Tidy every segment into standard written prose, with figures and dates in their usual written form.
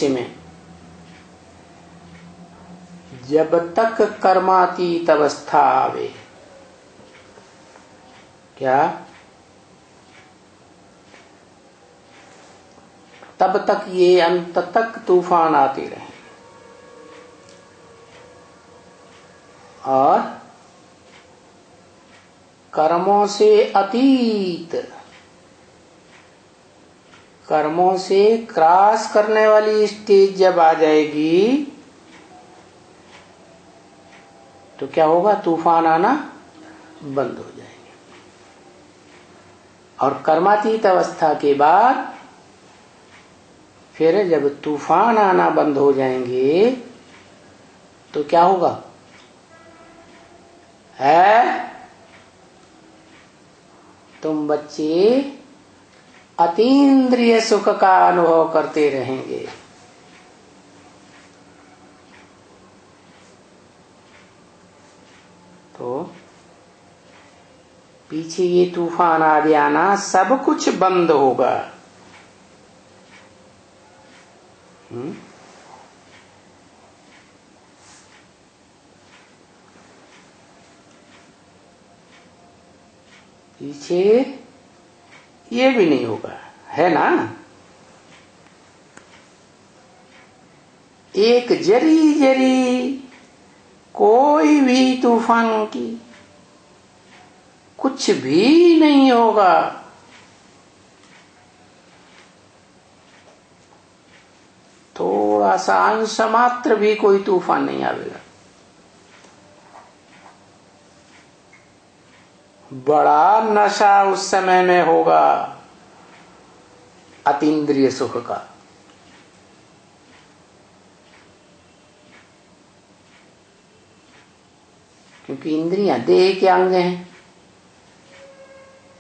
में जब तक कर्मातीत अवस्था आवे, क्या तब तक ये अंत तक तूफान आते रहे और कर्मों से अतीत, कर्मों से क्रॉस करने वाली स्टेज जब आ जाएगी तो क्या होगा? तूफान आना बंद हो जाएंगे। और कर्मातीत अवस्था के बाद फिर जब तूफान आना बंद हो जाएंगे तो क्या होगा? तुम बच्चे अतीन्द्रिय सुख का अनुभव करते रहेंगे। तो पीछे ये तूफान आ गया ना, सब कुछ बंद होगा। पीछे ये भी नहीं होगा, है ना? एक जरी जरी कोई भी तूफान की कुछ भी नहीं होगा। थोड़ा सा अंश मात्र भी कोई तूफान नहीं आवेगा। बड़ा नशा उस समय में होगा अतीन्द्रिय सुख का। क्योंकि इंद्रियां देह के अंग हैं,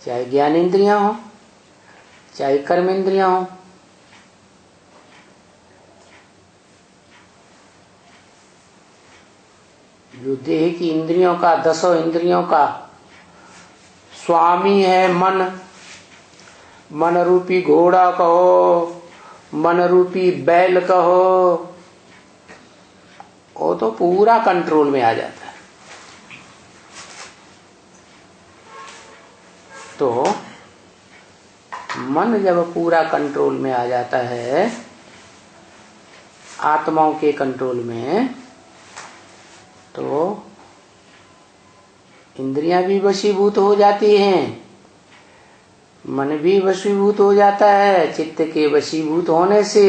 चाहे ज्ञान इंद्रियां हो चाहे कर्म इंद्रियां हो। जो देह की इंद्रियों का, 10 इंद्रियों का स्वामी है मन, मन रूपी घोड़ा कहो, मन रूपी बैल कहो, वो तो पूरा कंट्रोल में आ जाता है। तो मन जब पूरा कंट्रोल में आ जाता है, आत्माओं के कंट्रोल में, तो इंद्रियां भी वशीभूत हो जाती हैं, मन भी वशीभूत हो जाता है। चित्त के वशीभूत होने से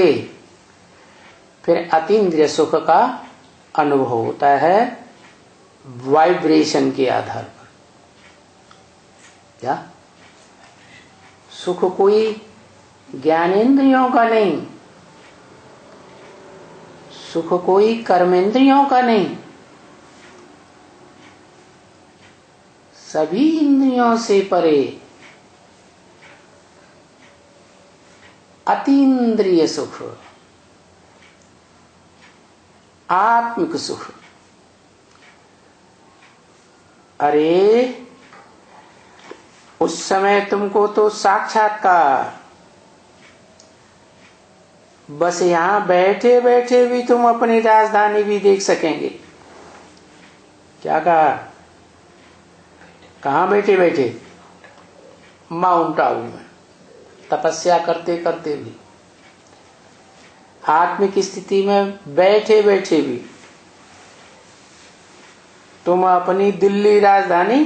फिर अतीन्द्रिय सुख का अनुभव होता है वाइब्रेशन के आधार पर। क्या सुख कोई ज्ञानेंद्रियों का नहीं, सुख कोई कर्मेंद्रियों का नहीं, सभी इंद्रियों से परे अतीन्द्रिय सुख, आत्मिक सुख। अरे उस समय तुमको तो साक्षात्कार, बस यहां बैठे बैठे भी तुम अपनी राजधानी भी देख सकेंगे। क्या कहा? कहां बैठे बैठे? माउंट आबू में तपस्या करते करते भी, आत्मिक स्थिति में बैठे बैठे भी तुम अपनी दिल्ली राजधानी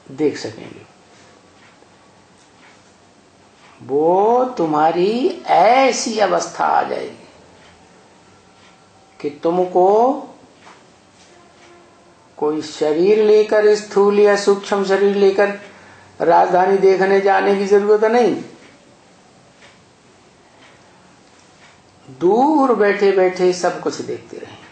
देख सकेंगे। वो तुम्हारी ऐसी अवस्था आ जाएगी कि तुमको कोई शरीर लेकर, स्थूल या सूक्ष्म शरीर लेकर राजधानी देखने जाने की जरूरत नहीं। दूर बैठे बैठे सब कुछ देखते रहे।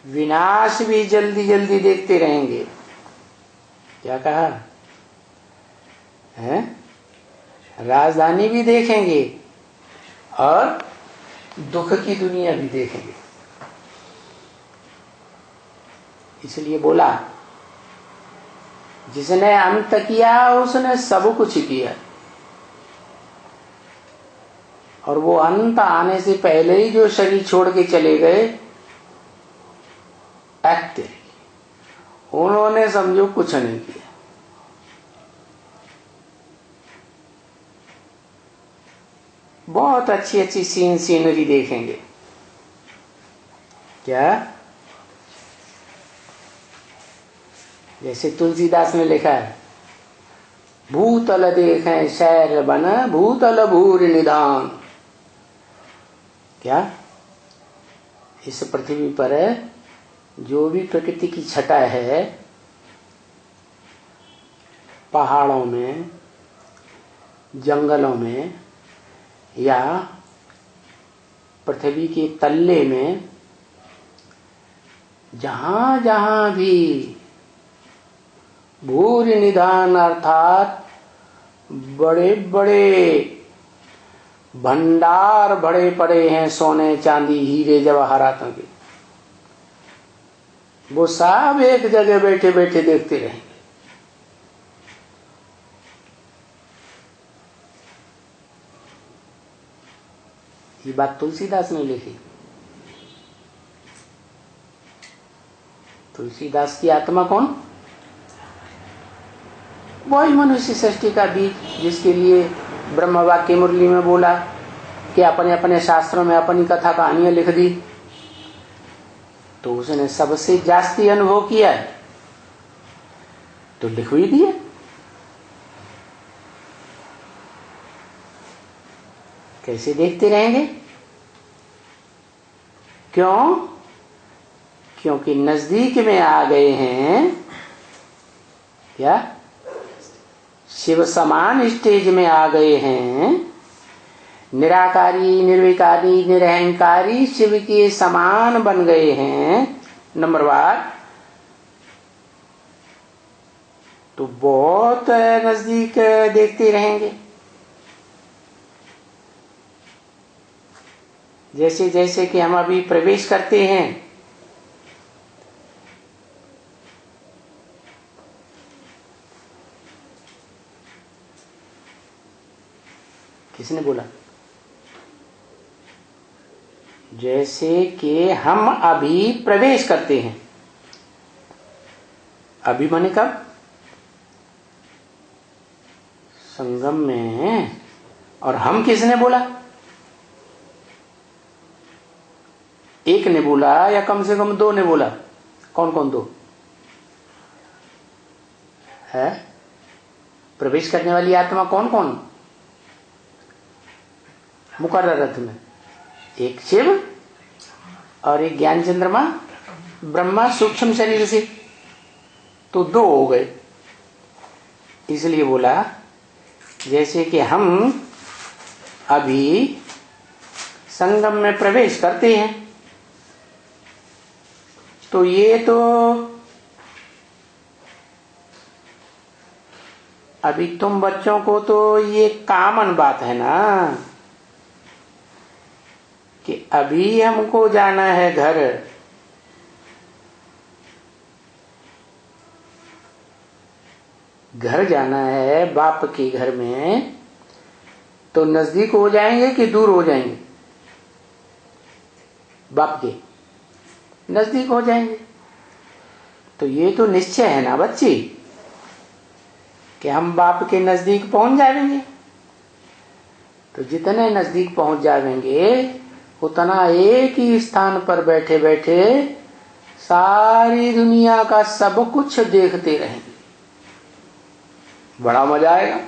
विनाश भी जल्दी जल्दी देखते रहेंगे। क्या कहा है? राजधानी भी देखेंगे और दुख की दुनिया भी देखेंगे। इसलिए बोला जिसने अंत किया उसने सब कुछ किया, और वो अंत आने से पहले ही जो शरीर छोड़ के चले गए एक्ट, उन्होंने समझो कुछ नहीं किया। बहुत अच्छी अच्छी सीनरी देखेंगे। क्या? जैसे तुलसीदास ने लिखा है, भूतल देखें शैल बन भूतल भूर निधान। क्या? इस पृथ्वी पर जो भी प्रकृति की छटा है, पहाड़ों में, जंगलों में या पृथ्वी के तल्ले में, जहां जहां भी भूरि निधान अर्थात बड़े बड़े भंडार भरे पड़े हैं सोने चांदी हीरे जवाहरातों के, वो सब एक जगह बैठे बैठे देखते रहेंगे। ये बात तुलसीदास ने लिखी। तुलसीदास की आत्मा कौन? वही मनुष्य सृष्टि का बीज, जिसके लिए ब्रह्म वाक्य मुरली में बोला कि अपने अपने शास्त्रों में अपनी कथा कहानियां लिख दी, तो उसने सबसे जास्ती अनुभव किया है तो लिख भी दिया। कैसे देखते रहेंगे? क्यों? क्योंकि नजदीक में आ गए हैं। क्या? शिव समान स्टेज में आ गए हैं। निराकारी, निर्विकारी, निरहंकारी शिव के समान बन गए हैं नंबरवार, तो बहुत नजदीक देखते रहेंगे। जैसे जैसे कि हम अभी प्रवेश करते हैं, किसने बोला? जैसे कि हम अभी प्रवेश करते हैं, अभी माने कब? संगम में। और हम किसने बोला? एक ने बोला या कम से कम दो ने बोला? कौन कौन दो है? प्रवेश करने वाली आत्मा कौन कौन? मुकर्रर रथ में एक शिव और एक ज्ञान चंद्रमा ब्रह्मा सूक्ष्म शरीर से, तो दो हो गए। इसलिए बोला जैसे कि हम अभी संगम में प्रवेश करते हैं, तो ये तो अभी तुम बच्चों को तो ये कॉमन बात है ना कि अभी हमको जाना है घर, घर जाना है बाप के घर में, तो नजदीक हो जाएंगे कि दूर हो जाएंगे? बाप के नजदीक हो जाएंगे। तो ये तो निश्चय है ना बच्ची कि हम बाप के नजदीक पहुंच जाएंगे। तो जितने नजदीक पहुंच जाएंगे उतना एक ही स्थान पर बैठे बैठे सारी दुनिया का सब कुछ देखते रहेंगे। बड़ा मजा आएगा।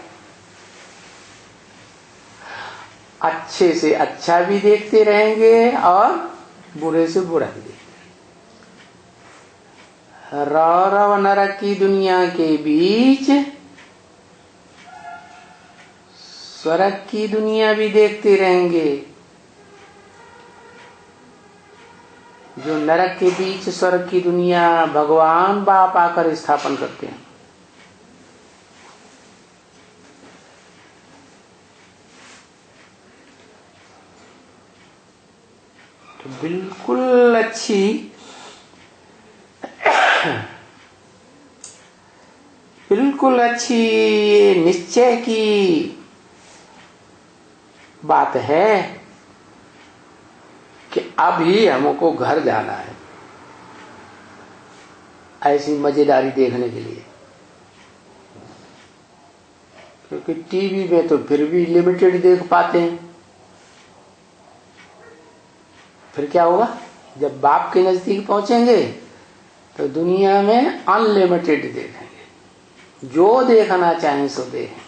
अच्छे से अच्छा भी देखते रहेंगे और बुरे से बुरा भी देखेंगे। रौरव नरक की दुनिया के बीच स्वर्ग की दुनिया भी देखते रहेंगे। जो नरक के बीच स्वर्ग की दुनिया भगवान बाप आकर स्थापन करते हैं। तो बिल्कुल अच्छी बिल्कुल अच्छी निश्चय की बात है कि अभी हमको घर जाना है ऐसी मजेदारी देखने के लिए, क्योंकि टीवी में तो फिर भी लिमिटेड देख पाते हैं। फिर क्या होगा, जब बाप के नजदीक पहुंचेंगे तो दुनिया में अनलिमिटेड देखेंगे, जो देखना चाहें सो देखेंगे।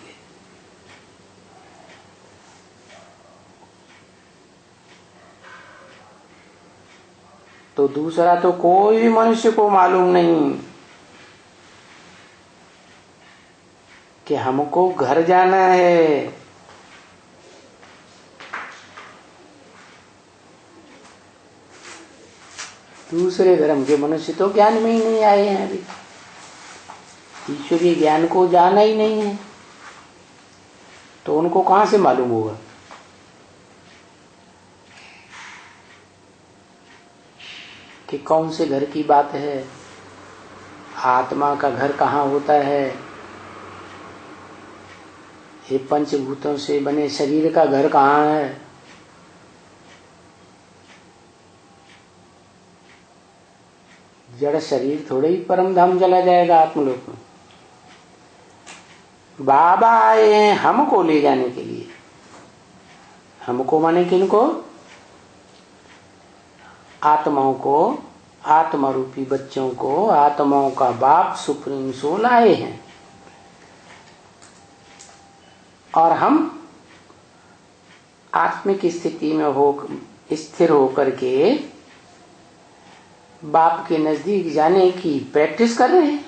तो दूसरा तो कोई भी मनुष्य को मालूम नहीं कि हमको घर जाना है। दूसरे धर्म के मनुष्य तो ज्ञान में ही नहीं आए हैं, अभी ईश्वरीय ज्ञान को जाना ही नहीं है, तो उनको कहां से मालूम होगा। कि कौन से घर की बात है, आत्मा का घर कहाँ होता है, ये पंचभूतों से बने शरीर का घर कहाँ है। जड़ शरीर थोड़े ही परम धाम चला जाएगा आत्मलोक में। बाबा आए हैं हमको ले जाने के लिए। हमको माने किनको, आत्माओं को, आत्मा रूपी बच्चों को आत्माओं का बाप सुप्रीम सोल आए हैं, और हम आत्मिक स्थिति में हो स्थिर होकर के बाप के नजदीक जाने की प्रैक्टिस कर रहे हैं।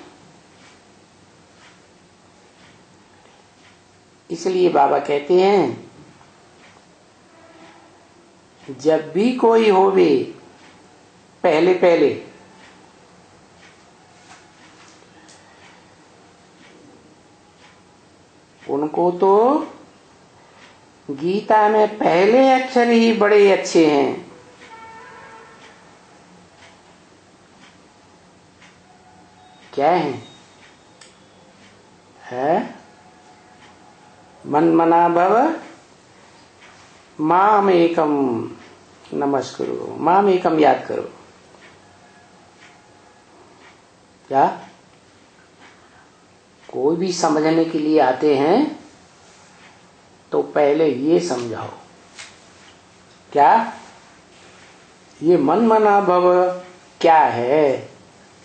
इसलिए बाबा कहते हैं जब भी कोई होवे पहले पहले उनको तो गीता में पहले अक्षर ही बड़े अच्छे हैं। क्या है? मन मना भव माम एकम नमस्कुरु, माम एकम याद करो। क्या कोई भी समझने के लिए आते हैं तो पहले ये समझाओ, क्या ये मन मना भव क्या है,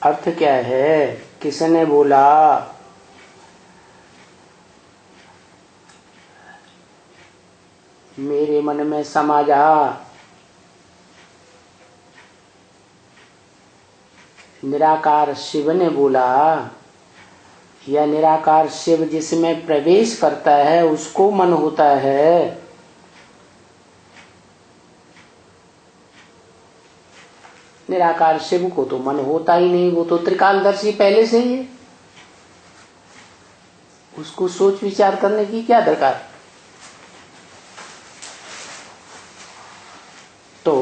अर्थ क्या है, किसने बोला। मेरे मन में समा जा, निराकार शिव ने बोला, या निराकार शिव जिसमें प्रवेश करता है उसको मन होता है। निराकार शिव को तो मन होता ही नहीं, वो तो त्रिकालदर्शी पहले से ही है, उसको सोच विचार करने की क्या दरकार। तो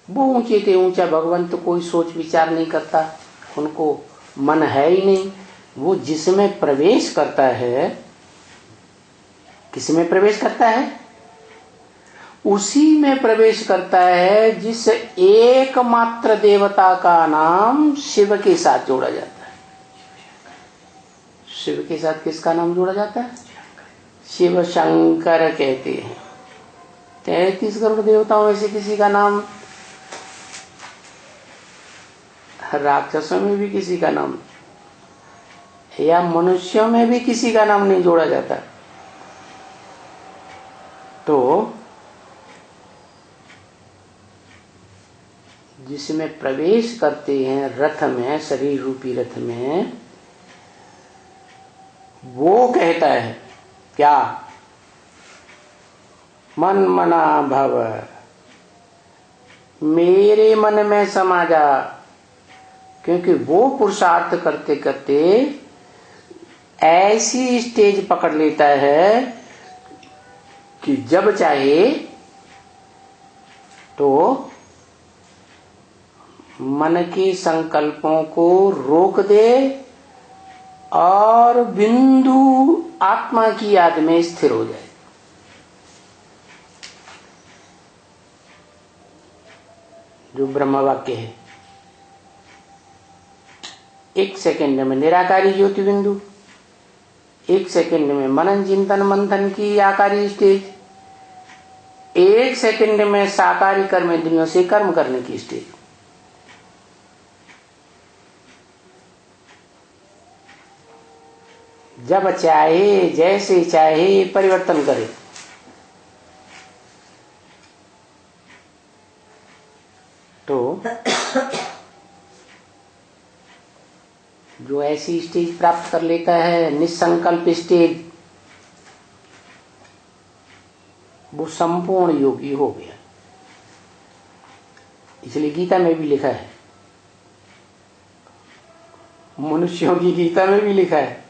वो ऊंचे थे ऊंचा भगवंत कोई सोच विचार नहीं करता, उनको मन है ही नहीं। वो जिसमें प्रवेश करता है, किसमें प्रवेश करता है, उसी में प्रवेश करता है जिस एकमात्र देवता का नाम शिव के साथ जोड़ा जाता है। शिव के साथ किसका नाम जोड़ा जाता है? शिव शंकर कहते हैं। 33 करोड़ देवताओं में से किसी का नाम, राक्षसों में भी किसी का नाम, या मनुष्यों में भी किसी का नाम नहीं जोड़ा जाता। तो जिसमें प्रवेश करते हैं रथ में, शरीर रूपी रथ में, वो कहता है क्या, मन मना भव, मेरे मन में समा जा। क्योंकि वो पुरुषार्थ करते करते ऐसी स्टेज पकड़ लेता है कि जब चाहे तो मन के संकल्पों को रोक दे और बिंदु आत्मा की याद में स्थिर हो जाए। जो ब्रह्म वाक्य है, 1 सेकंड में निराकारी ज्योति बिंदु, 1 सेकंड में मनन चिंतन मंथन की आकारी स्टेज, 1 सेकंड में साकारी कर्म इंद्रियों से कर्म करने की स्टेज। जब चाहे जैसे चाहे परिवर्तन करे। तो जो ऐसी स्टेज प्राप्त कर लेता है, निसंकल्प स्टेज, वो संपूर्ण योगी हो गया। इसलिए गीता में भी लिखा है, मनुष्यों की गीता में भी लिखा है,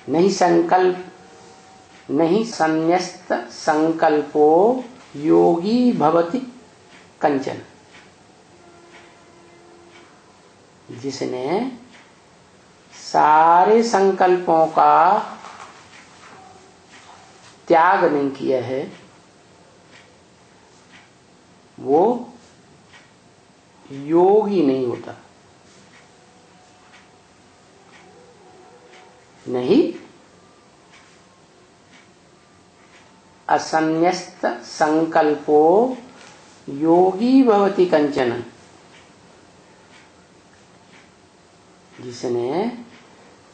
नहीं संकल्प नहीं संन्यस्त संकल्पो योगी भवति कंचन। जिसने सारे संकल्पों का त्याग नहीं किया है, वो योगी नहीं होता। नहीं असन्यस्त संकल्पो योगी भवति कंचन। जिसने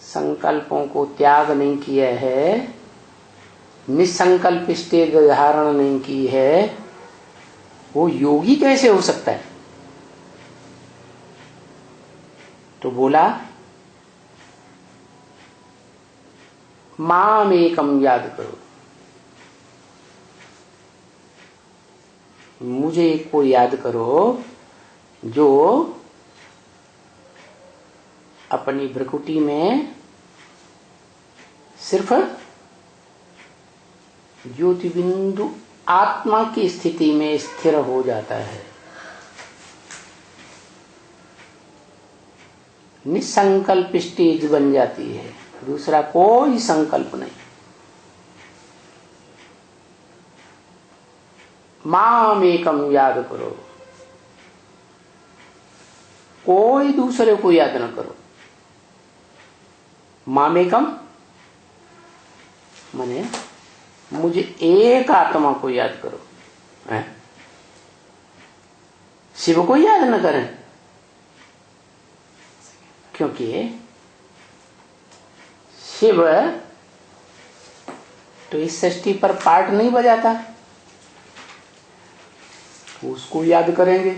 संकल्पों को त्याग नहीं किया है, निसंकल्प स्टेज धारण नहीं की है, वो योगी कैसे हो सकता है? तो बोला माम एकम याद करो, मुझे एक को याद करो जो अपनी भ्रकुटी में सिर्फ ज्योति बिंदु आत्मा की स्थिति में स्थिर हो जाता है, निसंकल्प स्टेज बन जाती है, दूसरा कोई संकल्प नहीं। माम एकम याद करो, कोई दूसरे को याद न करो। माम एकम माने मुझे एक आत्मा को याद करो है? शिव को याद न करें, क्योंकि शिव तो इस सृष्टि पर पार्ट नहीं बजाता, उसको याद करेंगे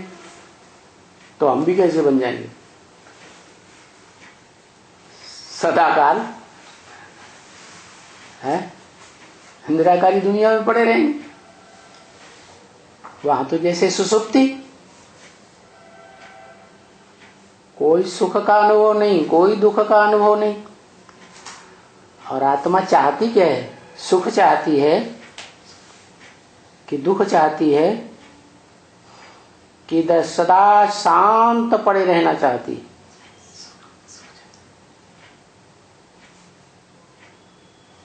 तो हम भी कैसे बन जाएंगे? सदाकाल है, निराकारी दुनिया में पड़े रहेंगे। वहां तो जैसे सुसुप्ति, कोई सुख का अनुभव नहीं, कोई दुख का अनुभव नहीं। और आत्मा चाहती क्या है? सुख चाहती है कि दुख चाहती है कि सदा शांत पड़े रहना चाहती है।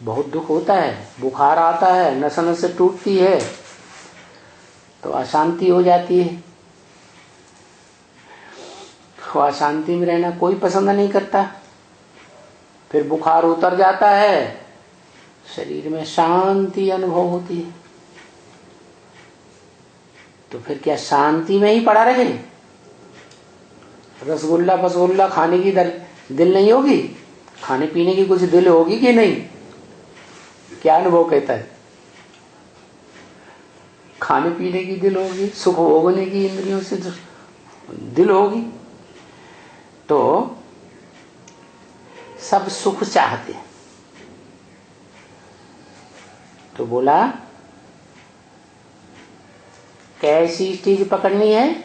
बहुत दुख होता है, बुखार आता है, नस नस टूटती है तो अशांति हो जाती है। तो अशांति में रहना कोई पसंद नहीं करता। फिर बुखार उतर जाता है, शरीर में शांति अनुभव होती है। तो फिर क्या शांति में ही पड़ा रहे? रसगुल्ला फसगुल्ला खाने की दिल नहीं होगी? खाने पीने की कुछ दिल होगी कि नहीं? क्या अनुभव कहता है? खाने पीने की दिल होगी, सुख भोगने की इंद्रियों से दिल होगी। तो सब सुख चाहते हैं। तो बोला कैसी चीज पकड़नी है?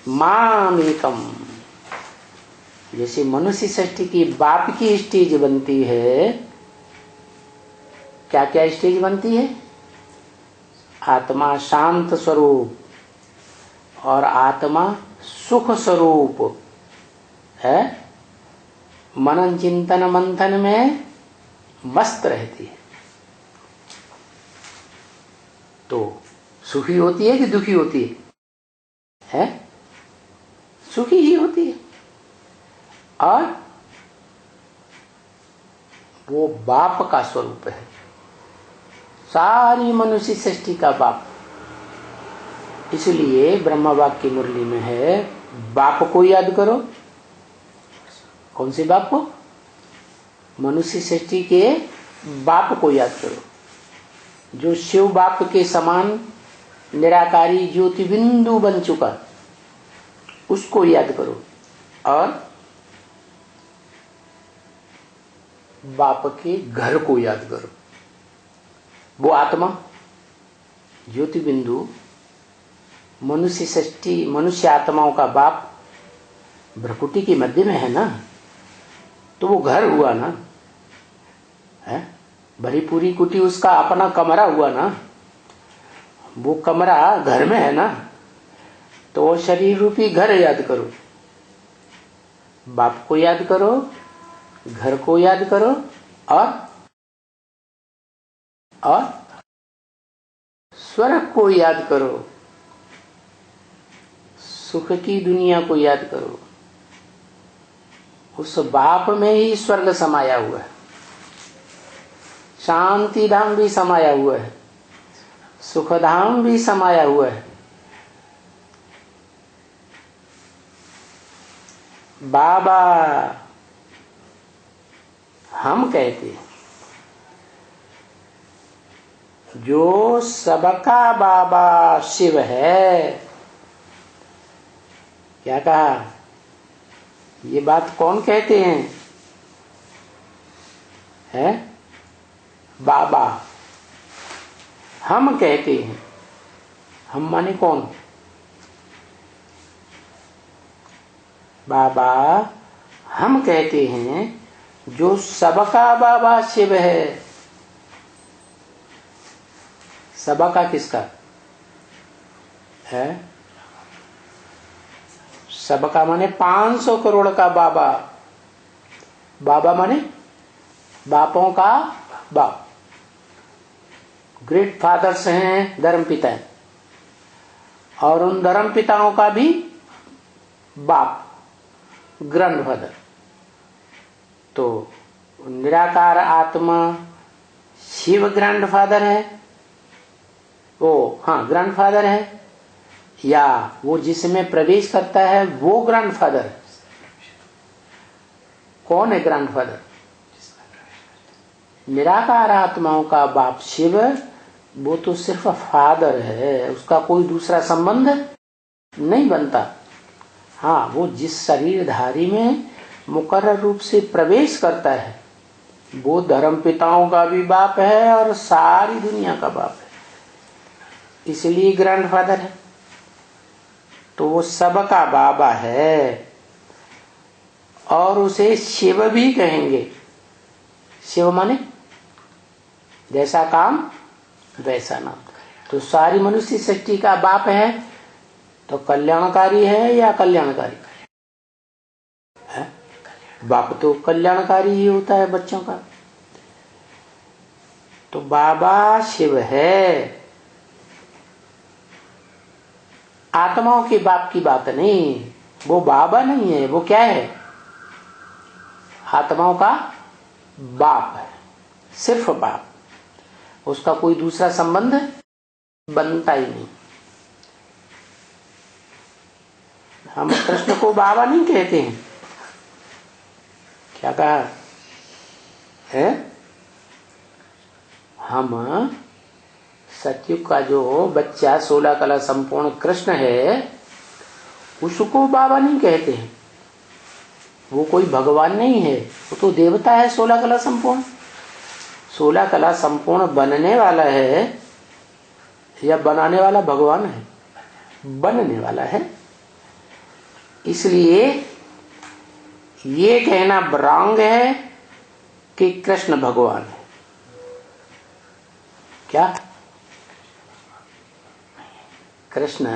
मामेकम। जैसे मनुष्य सृष्टि की बाप की स्टेज बनती है, क्या क्या स्टेज बनती है? आत्मा शांत स्वरूप और आत्मा सुख स्वरूप है, मनन चिंतन मंथन में मस्त रहती है। तो सुखी होती है कि दुखी होती है? सुखी ही होती है। और वो बाप का स्वरूप है, सारी मनुष्य सृष्टि का बाप। इसलिए ब्रह्मवाक्य की मुरली में है, बाप को याद करो। कौन से बाप को? मनुष्य सृष्टि के बाप को याद करो, जो शिव बाप के समान निराकारी ज्योति बिंदु बन चुका, उसको याद करो। और बाप के घर को याद करो। वो आत्मा ज्योति बिंदु मनुष्य सृष्टि, मनुष्य आत्माओं का बाप भ्रकुटी के मध्य में है ना, तो वो घर हुआ ना, है भरी पूरी कुटी उसका अपना कमरा हुआ ना। वो कमरा घर में है ना, तो वो शरीर रूपी घर याद करो। बाप को याद करो, घर को याद करो, और स्वर्ग को याद करो, सुख की दुनिया को याद करो। उस बाप में ही स्वर्ग समाया हुआ है, शांति धाम भी समाया हुआ है, सुख धाम भी समाया हुआ है। बाबा हम कहते हैं, जो सबका बाबा शिव है। क्या कहा? ये बात कौन कहते हैं? है बाबा। हम कहते हैं, हम माने कौन? बाबा हम कहते हैं, जो सबका बाबा शिव है। सबका किसका है? सबका माने 500 करोड़ का बाबा। बाबा माने बापों का बाप। ग्रेट फादर्स हैं, धर्म पिता हैं, और उन धर्म पिताओं का भी बाप, ग्रैंडफादर। तो निराकार आत्मा शिव ग्रैंडफादर है, ग्रैंडफादर है, या वो जिसमें प्रवेश करता है वो ग्रैंडफादर है? कौन है ग्रैंडफादर? निराकार आत्माओं का बाप शिव, वो तो सिर्फ फादर है, उसका कोई दूसरा संबंध नहीं बनता। हाँ, वो जिस शरीरधारी में मुकर्रर रूप से प्रवेश करता है, वो धर्म पिताओं का भी बाप है और सारी दुनिया का बाप है, इसलिए ग्रैंडफादर है। तो वो सबका बाबा है, और उसे शिव भी कहेंगे। शिव माने जैसा काम वैसा नाम। तो सारी मनुष्य सृष्टि का बाप है, तो कल्याणकारी है या कल्याणकारी है? बाप तो कल्याणकारी ही होता है बच्चों का। तो बाबा शिव है, आत्माओं के बाप की बात नहीं। वो बाबा नहीं है, वो क्या है? आत्माओं का बाप है, सिर्फ बाप। उसका कोई दूसरा संबंध बनता ही नहीं। हम कृष्ण को बाबा नहीं कहते हैं। क्या कहा है? हम सतयुग का जो बच्चा 16 कला संपूर्ण कृष्ण है, उसको बाबा नहीं कहते हैं। वो कोई भगवान नहीं है, वो तो देवता है 16 कला संपूर्ण। 16 कला संपूर्ण बनने वाला है या बनाने वाला भगवान है? बनने वाला है। इसलिए ये कहना रॉन्ग है कि कृष्ण भगवान है। क्या? कृष्ण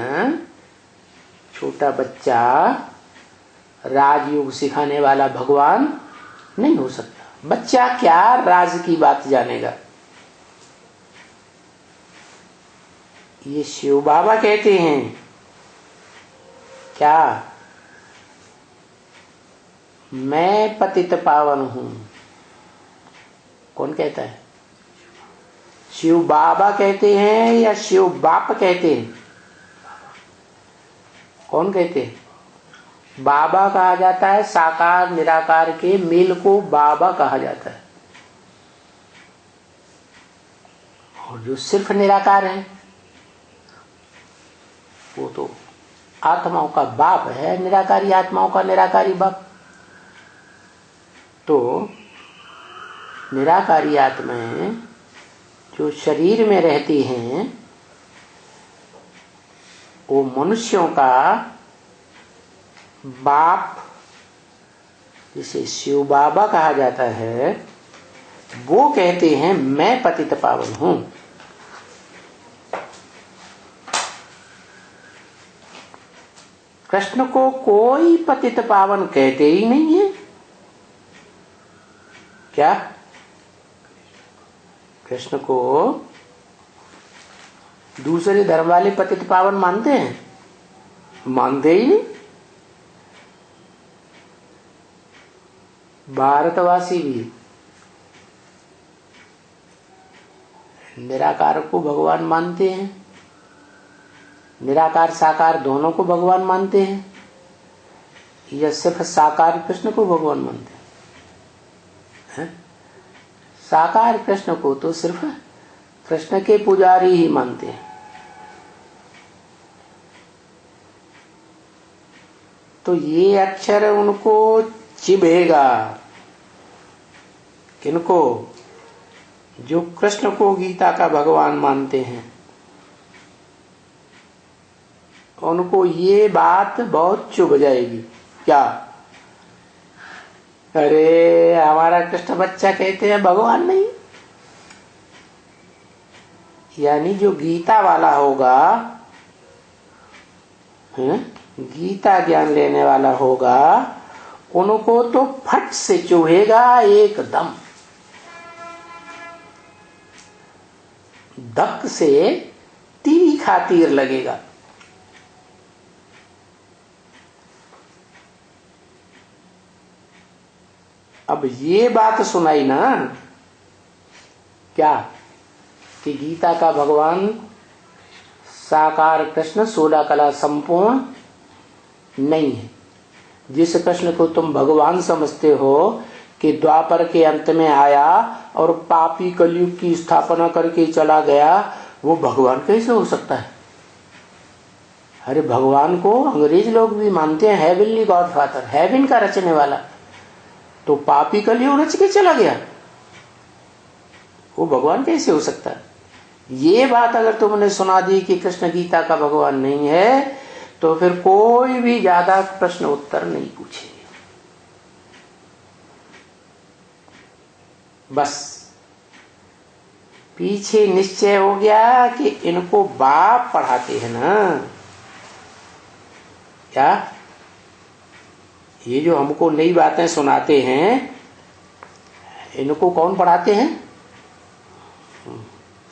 छोटा बच्चा राजयोग सिखाने वाला भगवान नहीं हो सकता। बच्चा क्या राज की बात जानेगा। ये शिव बाबा कहते हैं क्या, मैं पतित पावन हूं। कौन कहता है? शिव बाबा कहते हैं या शिव बाप कहते हैं? कौन कहते हैं? बाबा कहा जाता है, साकार निराकार के मेल को बाबा कहा जाता है। और जो सिर्फ निराकार है वो तो आत्माओं का बाप है, निराकारी आत्माओं का निराकारी बाप। तो निराकारी आत्माएं जो शरीर में रहती हैं वो मनुष्यों का बाप, जिसे शिव बाबा कहा जाता है, वो कहते हैं मैं पतित पावन हूं। कृष्ण को कोई पतित पावन कहते ही नहीं है। क्या कृष्ण को दूसरे धर्म वाले पतित पावन मानते हैं? मानते ही नहीं। भारतवासी भी निराकार को भगवान मानते हैं, निराकार साकार दोनों को भगवान मानते हैं, या सिर्फ साकार कृष्ण को भगवान मानते हैं? साकार कृष्ण को तो सिर्फ कृष्ण के पुजारी ही मानते हैं। तो ये अक्षर उनको चिभेगा। किनको? जो कृष्ण को गीता का भगवान मानते हैं, उनको ये बात बहुत चुभ जाएगी। क्या? अरे हमारा कृष्ण बच्चा कहते हैं भगवान नहीं। यानी जो गीता वाला होगा, गीता ज्ञान लेने वाला होगा, उनको तो फट से चुभेगा एकदम, धक से तीखा तीर लगेगा। अब ये बात सुनाई ना, क्या कि गीता का भगवान साकार कृष्ण 16 कला संपूर्ण नहीं है। जिस कृष्ण को तुम भगवान समझते हो कि द्वापर के अंत में आया और पापी कलयुग की स्थापना करके चला गया, वो भगवान कैसे हो सकता है? अरे भगवान को अंग्रेज लोग भी मानते हैं हेवनली गॉडफादर, हेवन का रचने वाला। तो पापी कलयुग रच के चला गया, वो भगवान कैसे हो सकता है? ये बात अगर तुमने सुना दी कि कृष्ण गीता का भगवान नहीं है, तो फिर कोई भी ज्यादा प्रश्न उत्तर नहीं पूछेगा। बस पीछे निश्चय हो गया कि इनको बाप पढ़ाते हैं ना। क्या ये जो हमको नई बातें सुनाते हैं, इनको कौन पढ़ाते हैं?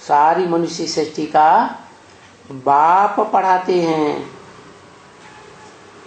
सारी मनुष्य सृष्टि का बाप पढ़ाते हैं।